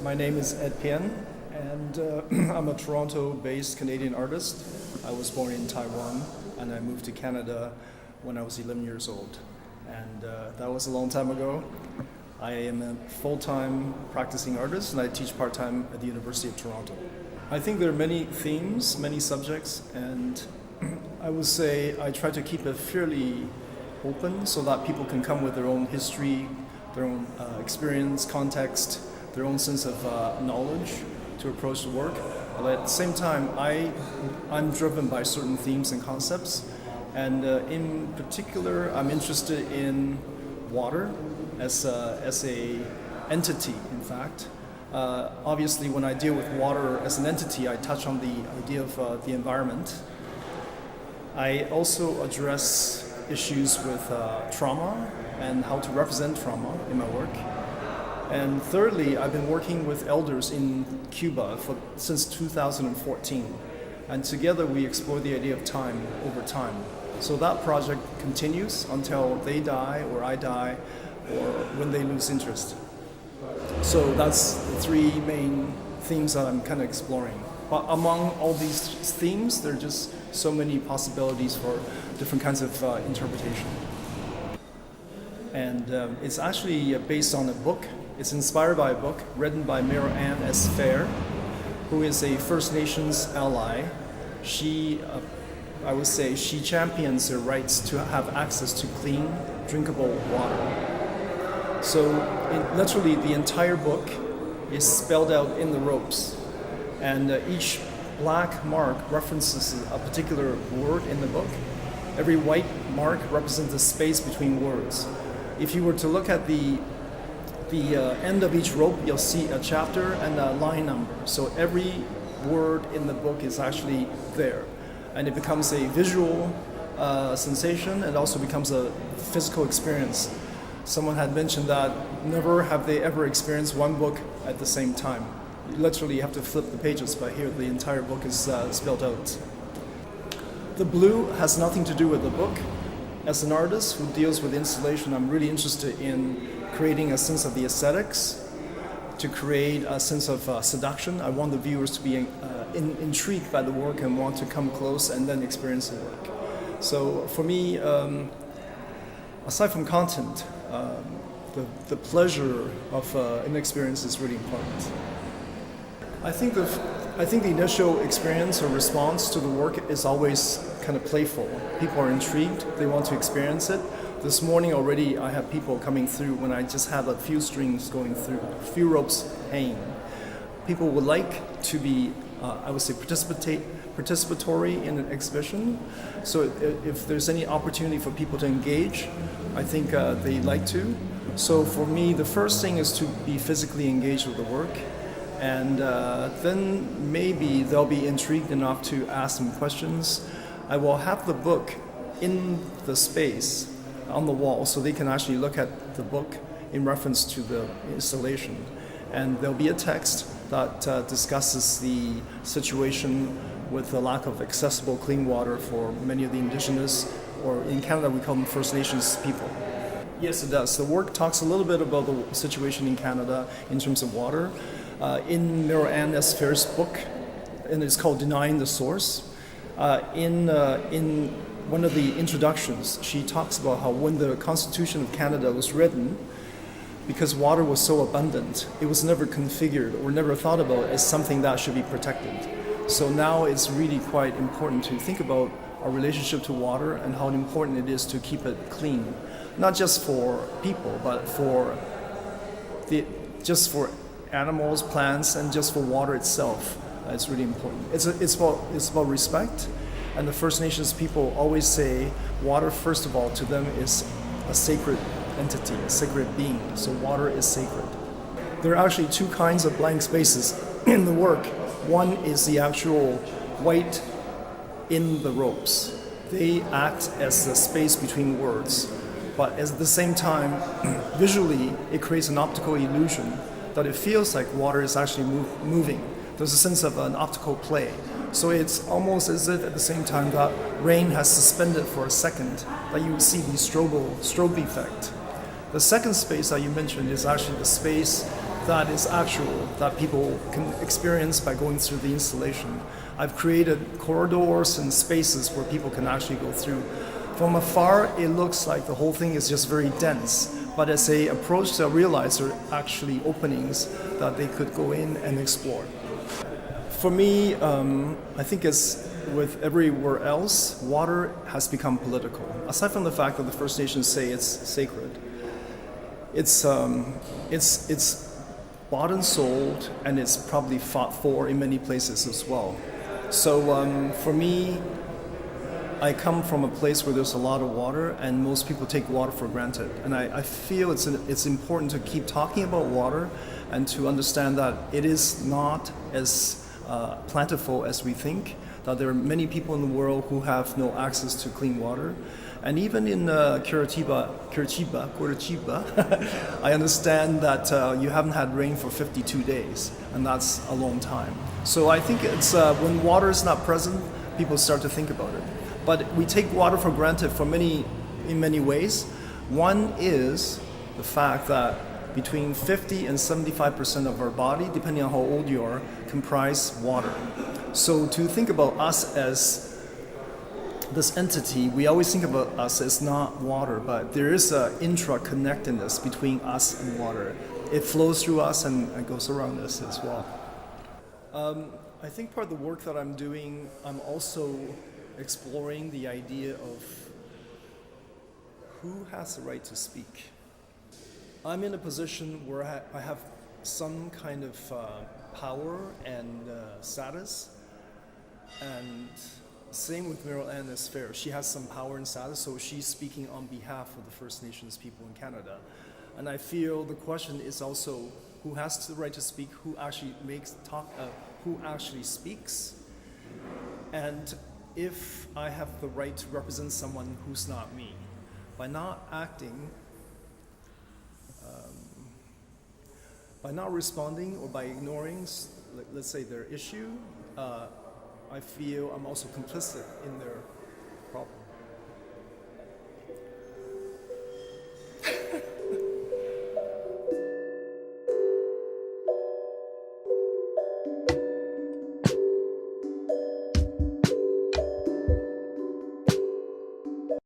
My name is Pien, and I'm a Toronto-based Canadian artist. I was born in Taiwan, and I moved to Canada when I was 11 years old. And that was a long time ago. I am a full-time practicing artist, and I teach part-time at the University of Toronto. I think there are many themes, many subjects, and I would say I try to keep it fairly open so that people can come with their own history, their own experience, context, their own sense of knowledge to approach the work. But at the same time, I'm driven by certain themes and concepts. And in particular, I'm interested in water as a entity, in fact. Obviously, when I deal with water as an entity, I touch on the idea of the environment. I also address issues with trauma and how to represent trauma in my work. And thirdly, I've been working with elders in Cuba since 2014. And together we explore the idea of time over time. So that project continues until they die or I die or when they lose interest. So that's the three main themes that I'm kind of exploring. But among all these themes, there are just so many possibilities for different kinds of interpretation. And it's actually based on a book. It's inspired by a book written by Marianne S. Fair, who is a First Nations ally. She, I would say, she champions the rights to have access to clean, drinkable water. So literally the entire book is spelled out in the ropes. And each black mark references a particular word in the book. Every white mark represents the space between words. If you were to look at the end of each rope, you'll see a chapter and a line number. So every word in the book is actually there. And it becomes a visual sensation and also becomes a physical experience. Someone had mentioned that never have they ever experienced one book at the same time. You literally have to flip the pages, but here the entire book is spelled out. The blue has nothing to do with the book. As an artist who deals with installation, I'm really interested in creating a sense of the aesthetics, to create a sense of seduction. I want the viewers to be intrigued by the work and want to come close and then experience the work. So for me, aside from content, the pleasure of an experience is really important. I think the initial experience or response to the work is always kind of playful. People are intrigued, they want to experience it. This morning already I have people coming through when I just have a few strings going through, a few ropes hanging. People would like to be, I would say, participatory in an exhibition. So if there's any opportunity for people to engage, I think they'd like to. So for me, the first thing is to be physically engaged with the work. And then maybe they'll be intrigued enough to ask some questions. I will have the book in the space on the wall so they can actually look at the book in reference to the installation. And there'll be a text that discusses the situation with the lack of accessible clean water for many of the indigenous, or in Canada we call them First Nations people. Yes, it does. The work talks a little bit about the situation in Canada in terms of water. In Marianne S. Fair's book, and it's called Denying the Source, in one of the introductions, she talks about how when the Constitution of Canada was written, because water was so abundant, it was never configured or never thought about as something that should be protected. So now it's really quite important to think about our relationship to water and how important it is to keep it clean, not just for people, but for animals, plants, and just for water itself. It's really important. It's about respect, and the First Nations people always say water, first of all, to them is a sacred entity, a sacred being. So water is sacred. There are actually two kinds of blank spaces in the work. One is the actual white in the ropes. They act as the space between words, but at the same time, visually, it creates an optical illusion that it feels like water is actually moving. There's a sense of an optical play. So it's almost as if at the same time that rain has suspended for a second, that you see the strobe effect. The second space that you mentioned is actually the space that is actual, that people can experience by going through the installation. I've created corridors and spaces where people can actually go through. From afar, it looks like the whole thing is just very dense, but as they approach, they realize there are actually openings that they could go in and explore. For me, I think as with everywhere else, water has become political. Aside from the fact that the First Nations say it's sacred, it's bought and sold, and it's probably fought for in many places as well. So for me, I come from a place where there's a lot of water, and most people take water for granted. And I feel it's important to keep talking about water and to understand that it is not as plentiful as we think, that there are many people in the world who have no access to clean water. And even in Curitiba, I understand that you haven't had rain for 52 days, and that's a long time. So I think it's when water is not present, people start to think about it. But we take water for granted in many ways. One is the fact that between 50 and 75% of our body, depending on how old you are, comprise water. So to think about us as this entity, we always think about us as not water, but there is an intra-connectedness between us and water. It flows through us and it goes around us as well. I think part of the work that I'm doing, I'm also exploring the idea of who has the right to speak. I'm in a position where I have some kind of power and status, and same with Meryl Ann is fair. She has some power and status, so she's speaking on behalf of the First Nations people in Canada. And I feel the question is also who has the right to speak, who actually who actually speaks, and if I have the right to represent someone who's not me. By not acting, by not responding, or by ignoring, let's say, their issue, I feel I'm also complicit in their problem.